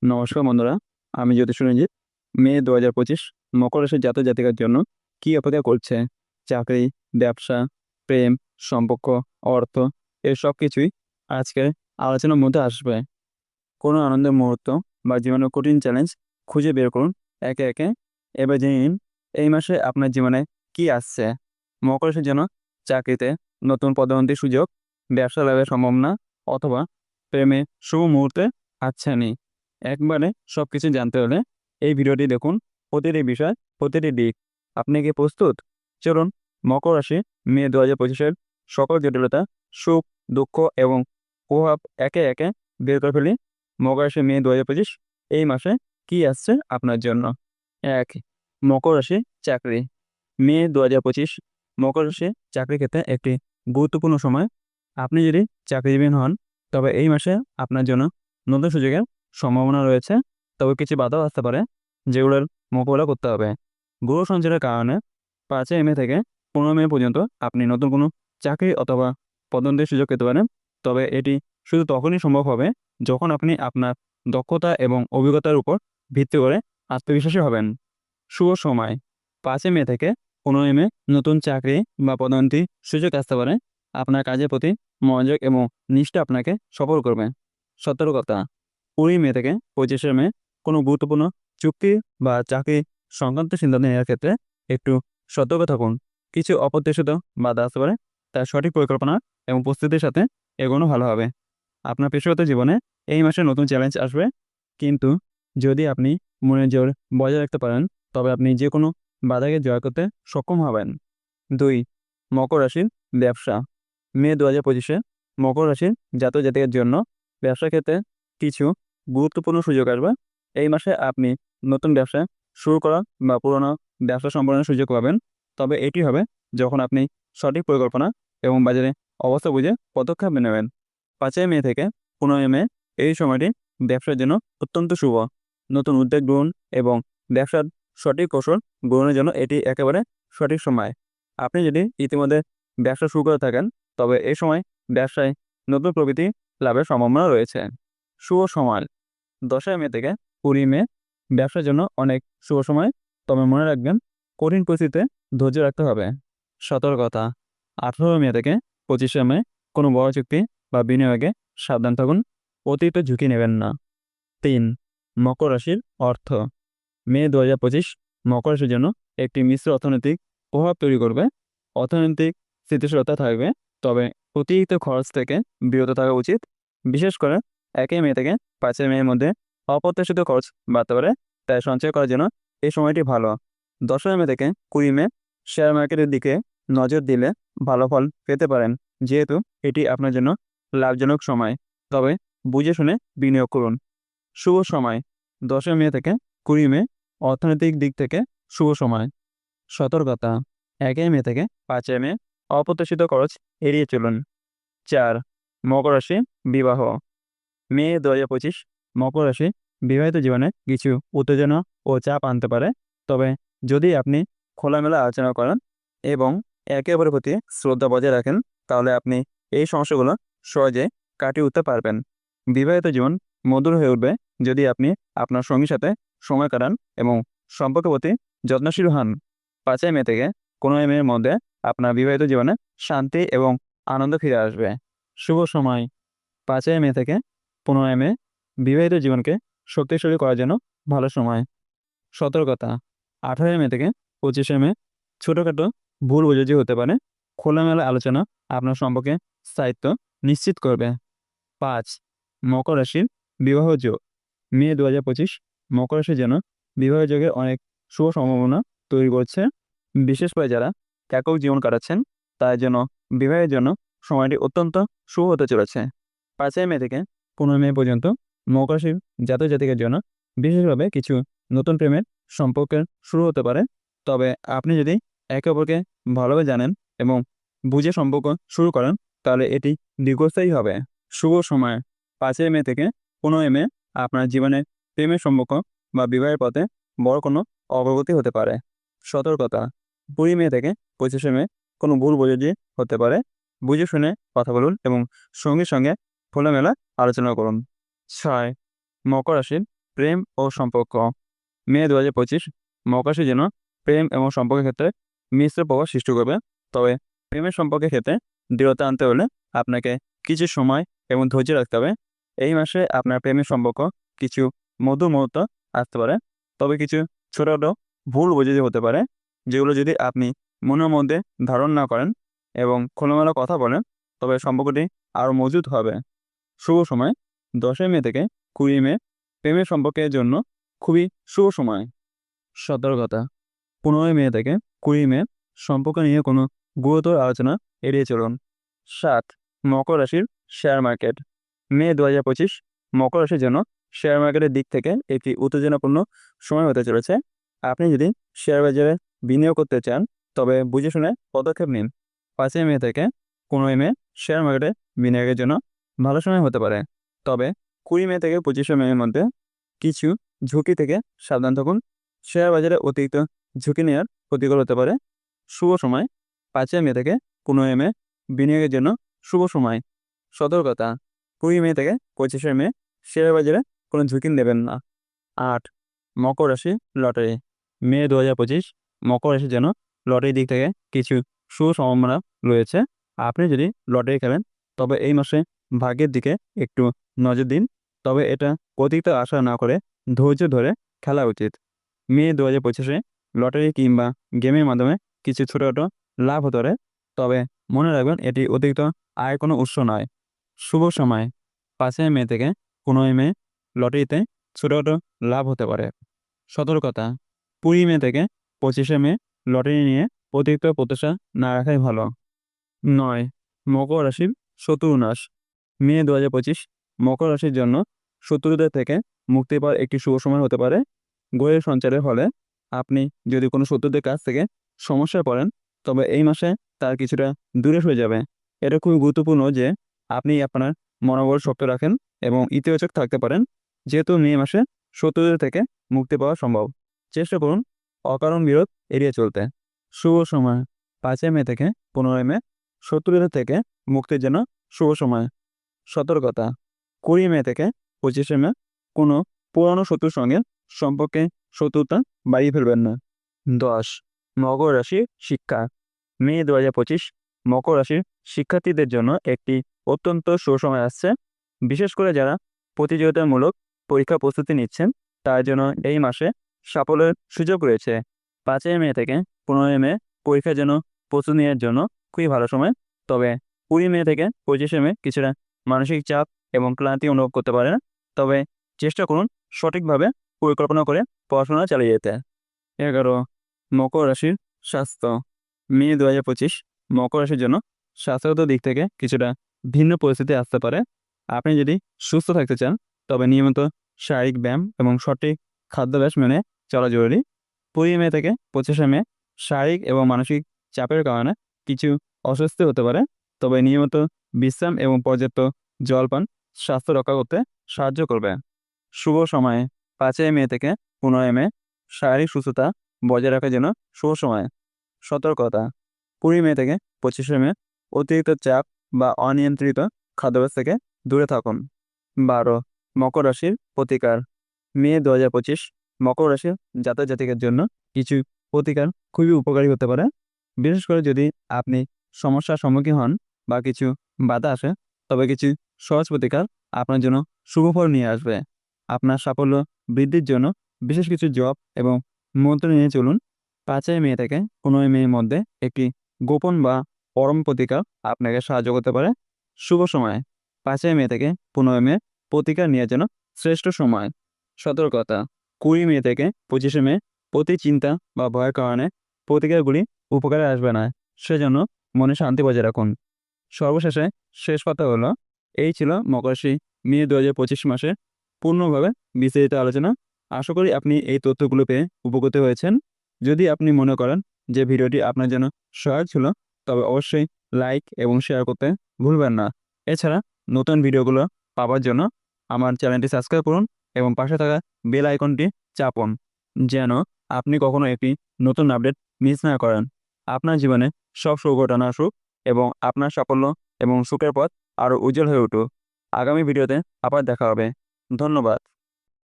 নমস্কার বন্ধুরা, আমি জ্যোতিষ রঞ্জিত। মে 2025 মকর রাশির জাতক জাতিকার জন্য কি অপেক্ষা করছে? চাকরি, ব্যবসা, প্রেম, সম্পর্ক, অর্থ, এর সব কিছুই আজকের আলোচনার মধ্যে আসবে। কোনো আনন্দের মুহূর্ত বা জীবনের কঠিন চ্যালেঞ্জ খুঁজে বের করুন একে একে। এবার জেনে নিন এই মাসে আপনার জীবনে কি আসছে। মকর রাশির জন্য চাকরিতে নতুন পদোন্নতির সুযোগ, ব্যবসা লাভের সম্ভাবনা, অথবা প্রেমে শুভ মুহূর্তে হাতছানি। একবারে সব কিছু জানতে হলে এই ভিডিওটি দেখুন, প্রতিটি বিষয়, প্রতিটি দিক। আপনি কি প্রস্তুত? চলুন মকর রাশি মে 2025-এর সকল জটিলতা, সুখ, দুঃখ এবং প্রভাব একে একে বের করে ফেলি। মকর রাশি মে 2025 এই মাসে কি আসছে আপনার জন্য। ১, মকর রাশি চাকরি। মে 2025 মকর রাশি চাকরি ক্ষেত্রে একটি গুরুত্বপূর্ণ সময়। আপনি যদি চাকরিজীবী হন তবে এই মাসে আপনার জন্য নতুন সুযোগের সম্ভাবনা রয়েছে। তবে কিছু বাধাও আসতে পারে যেগুলোর মোকাবেলা করতে হবে। গ্রহ সঞ্চারের কারণে 5 মে থেকে 15 মে পর্যন্ত আপনি নতুন কোনো চাকরি অথবা পদোন্নতির সুযোগ পেতে পারেন। তবে এটি শুধু তখনই সম্ভব হবে যখন আপনি আপনার দক্ষতা এবং অভিজ্ঞতার উপর ভিত্তি করে আত্মবিশ্বাসী হবেন। শুভ সময় 5 মে থেকে 15 মে নতুন চাকরি বা পদোন্নতির সুযোগ আসতে পারে। আপনার কাজের প্রতি মনোযোগ এবং নিষ্ঠা আপনাকে সফল করবে। সতর্কতা 20 মে থেকে 25 মে কোনো গুরুত্বপূর্ণ চুক্তি বা চাকরি সংক্রান্ত সিদ্ধান্ত নেওয়ার ক্ষেত্রে একটু সতর্ক থাকুন। কিছু অপ্রত্যাশিত বাধা আসতে পারে, তার সঠিক পরিকল্পনা এবং প্রস্তুতির সাথে এগোনো ভালো হবে। আপনার পেশাগত জীবনে এই মাসে নতুন চ্যালেঞ্জ আসবে, কিন্তু যদি আপনি মনের জোর বজায় রাখতে পারেন তবে আপনি যে কোনো বাধাকে জয় করতে সক্ষম হবেন। 2, মকর রাশির ব্যবসা। মে 2025-এ মকর রাশির জাতক জাতিকার জন্য ব্যবসা ক্ষেত্রে কিছু গুরুত্বপূর্ণ সুযোগ আসবে। এই মাসে আপনি নতুন ব্যবসা শুরু করা বা পুরনো ব্যবসা সম্পাদনের সুযোগ পাবেন। তবে এটি হবে যখন আপনি সঠিক পরিকল্পনা এবং বাজারে অবস্থা বুঝে পদক্ষেপ নেবেন। 5 মে থেকে 15 মে এই সময়টি ব্যবসার জন্য অত্যন্ত শুভ। নতুন উদ্যোগ গ্রহণ এবং ব্যবসার সঠিক কৌশল গ্রহণের জন্য এটি একেবারে সঠিক সময়। আপনি যদি ইতিমধ্যে ব্যবসা শুরু করে থাকেন তবে এই সময় ব্যবসায় নতুন প্রবৃদ্ধি লাভের সম্ভাবনা রয়েছে। শুভ সময় 10 মে থেকে 20 মে ব্যবসার জন্য অনেক শুভ সময়। তবে মনে রাখবেন কঠিন পরিস্থিতিতে ধৈর্য রাখতে হবে। সতর্কতা 18 মে থেকে 25 মে কোনো বড় চুক্তি বা বিনিয়োগে সাবধান থাকুন, অতিরিক্ত ঝুঁকি নেবেন না। 3, মকর রাশির অর্থ। মে 2025 মকর রাশির জন্য একটি মিশ্র অর্থনৈতিক প্রভাব তৈরি করবে। অর্থনৈতিক স্থিতিশীলতা থাকবে, তবে অতিরিক্ত খরচ থেকে বিরত থাকা উচিত। বিশেষ করে 1 মে থেকে 5 মের মধ্যে অপ্রত্যাশিত খরচ বাড়তে পারে, তাই সঞ্চয় করার জন্য এই সময়টি ভালো। 10 মে থেকে 20 মে শেয়ার মার্কেটের দিকে নজর দিলে ভালো ফল পেতে পারেন, যেহেতু এটি আপনার জন্য লাভজনক সময়। তবে বুঝে শুনে বিনিয়োগ করুন। শুভ সময় 10 মে থেকে 20 মে অর্থনৈতিক দিক থেকে শুভ সময়। সতর্কতা 1 মে থেকে 5 মে অপ্রত্যাশিত খরচ এড়িয়ে চলুন। 4, মকর রাশি বিবাহ। মে 2025 মকর রাশি বিবাহিত জীবনে কিছু উত্তেজনা ও চাপ আনতে পারে। তবে যদি আপনি খোলামেলা আলোচনা করেন এবং একে অপরের প্রতি শ্রদ্ধা বজায় রাখেন তাহলে আপনি এই সমস্যাগুলো সহজে কাটিয়ে উঠতে পারবেন। বিবাহিত জীবন মধুর হয়ে উঠবে যদি আপনি আপনার সঙ্গীর সাথে সময় কাটান এবং সম্পর্কের প্রতি যত্নশীল হন। 5 মে থেকে 15 মের মধ্যে আপনার বিবাহিত জীবনে শান্তি এবং আনন্দ ফিরে আসবে। শুভ সময় 5 মে থেকে 15 মে বিবাহিত জীবনকে শক্তিশালী করার জন্য ভালো সময়। সতর্কতা 18 মে থেকে 25 মে ছোটোখাটো ভুল বোঝাবুঝি হতে পারে। খোলামেলা আলোচনা আপনার সম্পর্কে স্থায়িত্ব নিশ্চিত করবে। 5, মকর রাশির বিবাহ যোগ। মে 2025 মকর রাশির জন্য বিবাহ যোগের অনেক শুভ সম্ভাবনা তৈরি করছে। বিশেষ করে যারা একক জীবন কাটাচ্ছেন তাদের জন্য বিবাহের জন্য সময়টি অত্যন্ত শুভ হতে চলেছে। 5 মে থেকে 15 মে পর্যন্ত মকর রাশির জাতক জাতিকার জন্য বিশেষভাবে কিছু নতুন প্রেমের সম্পর্কের শুরু হতে পারে। তবে আপনি যদি একে অপরকে ভালোভাবে জানেন এবং বুঝে সম্পর্ক শুরু করেন তাহলে এটি দীর্ঘস্থায়ী হবে। শুভ সময় 5 মে থেকে 15 মে আপনার জীবনে প্রেমের সম্পর্ক বা বিবাহের পথে বড় কোনো অগ্রগতি হতে পারে। সতর্কতা 20 মে থেকে 25 মে কোনো ভুল বোঝাবুঝি হতে পারে। বুঝে শুনে কথা বলুন এবং সঙ্গীর সঙ্গে খোলামেলা আলোচনা করুন। 6, মকর রাশির প্রেম ও সম্পর্ক। মে 2025 মকর রাশির জন্য প্রেম এবং সম্পর্কের ক্ষেত্রে মিশ্র প্রভাব সৃষ্টি করবে। তবে প্রেমের সম্পর্কের ক্ষেত্রে দৃঢ়তা আনতে হলে আপনাকে কিছু সময় এবং ধৈর্য রাখতে হবে। এই মাসে আপনার প্রেমের সম্পর্ক কিছু মধুর মুহূর্ত আসতে পারে, তবে কিছু ছোটখাটো ভুল বোঝাবুঝি হতে পারে, যেগুলো যদি আপনি মনের মধ্যে ধারণ না করেন এবং খোলামেলা কথা বলেন, তবে সম্পর্কটি আরও মজবুত হবে। শুভ সময় 10 মে থেকে 20 মে প্রেমের সম্পর্কের জন্য খুবই শুভ সময়। সতর্কতা: 15 মে থেকে 20 মে সম্পর্ক নিয়ে কোনো গুরুতর আলোচনা এড়িয়ে চলুন। 7. মকর রাশির শেয়ার মার্কেট। মে 2025 মকর রাশির জন্য শেয়ার মার্কেটের দিক থেকে একটি উত্তেজনাপূর্ণ সময় হতে চলেছে। আপনি যদি শেয়ার বাজারে বিনিয়োগ করতে চান, তবে বুঝে শুনে পদক্ষেপ নিন। 5 মে থেকে 15 মে শেয়ার মার্কেটে বিনিয়োগের জন্য ভালো সময় হতে পারে, তবে 20 মে থেকে 25 মের মধ্যে কিছু ঝুঁকি থেকে সাবধান থাকুন। শেয়ার বাজারে অতিরিক্ত ঝুঁকি নেওয়ার ক্ষতিকর হতে পারে। শুভ সময় 5 মে থেকে 15 মে বিনিয়োগের জন্য শুভ সময়। সতর্কতা: 20 মে থেকে 25 মে শেয়ার বাজারে কোনো ঝুঁকি নেবেন না। 8. মকর রাশি লটারি। মে 2025 মকর রাশির জন্য লটারির দিক থেকে কিছু শুভ সম্ভাবনা রয়েছে। আপনি যদি লটারি খেলেন, তবে এই মাসে ভাগ্যের দিকে একটু নজর দিন, তবে এটা অতিরিক্ত আশা না করে ধৈর্য ধরে খেলা উচিত। মে 2025 লটারি কিংবা গেমের মাধ্যমে কিছু ছোটোখাটো লাভ হতে পারে, তবে মনে রাখবেন এটি অতিরিক্ত আয়ের কোনো উৎস নয়। শুভ সময় 5 মে থেকে 15 মে লটারিতে ছোটোখাটো লাভ হতে পারে। সতর্কতা: 20 মে থেকে 25 মে লটারি নিয়ে অতিরিক্ত প্রত্যাশা না রাখাই ভালো। 9. মকর রাশির শত্রুনাশ। মে 2025 মকর রাশির জন্য শত্রুদের থেকে মুক্তি পাওয়ার একটি শুভ সময় হতে পারে। গ্রহের সঞ্চারের ফলে আপনি যদি কোনো শত্রুদের কাছ থেকে সমস্যায় পড়েন, তবে এই মাসে তার কিছুটা দূরে হয়ে যাবে। এটা খুবই গুরুত্বপূর্ণ যে আপনি আপনার মনোবল শক্ত রাখেন এবং ইতিবাচক থাকতে পারেন, যেহেতু মে মাসে শত্রুদের থেকে মুক্তি পাওয়া সম্ভব। চেষ্টা করুন অকারণ বিরোধ এড়িয়ে চলতে। শুভ সময় 5 মে থেকে 15 মে শত্রুদের থেকে মুক্তির জন্য শুভ সময়। সতর্কতা: 20 মে থেকে 25 মে কোনো পুরানো শত্রুর সঙ্গে সম্পর্কে শত্রুতা বাড়িয়ে ফেলবেন না। 10. মকর রাশির শিক্ষা। মে 2025 মকর রাশির শিক্ষার্থীদের জন্য একটি অত্যন্ত শুভ সময় আসছে। বিশেষ করে যারা প্রতিযোগিতামূলক পরীক্ষা প্রস্তুতি নিচ্ছেন, তার জন্য এই মাসে সাফল্যের সুযোগ রয়েছে। 5 মে থেকে 15 মে পরীক্ষার জন্য প্রস্তুতি নেওয়ার জন্য খুবই ভালো সময়, তবে 20 মে থেকে 25 মে কিছুটা মানসিক চাপ এবং ক্লান্তি অনুভব করতে পারেন, তবে চেষ্টা করুন সঠিকভাবে পরিকল্পনা করে পড়াশোনা চালিয়ে যেতে। 11. মকর রাশির স্বাস্থ্য। মে 2025 মকর রাশির জন্য স্বাস্থ্যগত দিক থেকে কিছুটা ভিন্ন পরিস্থিতি আসতে পারে। আপনি যদি সুস্থ থাকতে চান, তবে নিয়মিত শারীরিক ব্যায়াম এবং সঠিক খাদ্যাভ্যাস মেনে চলা জরুরি। 20 মে থেকে 25 মে শারীরিক এবং মানসিক চাপের কারণে কিছু অস্বস্তি হতে পারে, তবে নিয়মিত বিশ্রাম এবং পর্যাপ্ত জলপান স্বাস্থ্য রক্ষা করতে সাহায্য করবে। শুভ সময়ে 5 মে থেকে 15 মে শারীরিক সুস্থতা বজায় রাখার জন্য শুভ সময়। সতর্কতা: 20 মে থেকে 25 মে অতিরিক্ত চাপ বা অনিয়ন্ত্রিত খাদ্যাভ্যাস থেকে দূরে থাকুন। 12. মকর রাশির প্রতিকার। মে 2025 মকর রাশির জাতক জাতিকার জন্য কিছু প্রতিকার খুবই উপকারী হতে পারে। বিশেষ করে যদি আপনি সমস্যার সম্মুখীন হন বা কিছু বাধা আসে, তবে কিছু সহজ প্রতিকার আপনার জন্য শুভ ফল নিয়ে আসবে। আপনার সাফল্য বৃদ্ধির জন্য বিশেষ কিছু জপ এবং মন্ত্র নিয়ে চলুন। 5 মে থেকে 15 মের মধ্যে একটি গোপন বা পরম প্রতিকার আপনাকে সাহায্য করতে পারে। শুভ সময় 5 মে থেকে 15 মে প্রতিকার নেওয়ার জন্য শ্রেষ্ঠ সময়। সতর্কতা: 20 মে থেকে 25 মে প্রতি চিন্তা বা ভয়ের কারণে প্রতিকারগুলি উপকারে আসবে না, সেজন্য মনে শান্তি বজায় রাখুন। সর্বশেষে শেষ কথা হলো, এই ছিল মকর রাশি মে 2025 মাসে পূর্ণভাবে বিস্তারিত আলোচনা। আশা করি আপনি এই তথ্যগুলো পেয়ে উপকৃত হয়েছেন। যদি আপনি মনে করেন যে ভিডিওটি আপনার জন্য সহায়ক ছিল, তবে অবশ্যই লাইক এবং শেয়ার করতে ভুলবেন না। এছাড়া নতুন ভিডিওগুলো পাওয়ার জন্য আমার চ্যানেলটি সাবস্ক্রাইব করুন এবং পাশে থাকা বেল আইকনটি চাপুন, যেন আপনি কখনো একটি নতুন আপডেট মিস না করেন। আপনার জীবনে সব সুঘটনা আসুক এবং আপনার সাফল্য এবং সুখের পথ আরও উজ্জ্বল হয়ে উঠুক। আগামী ভিডিওতে আবার দেখা হবে। ধন্যবাদ।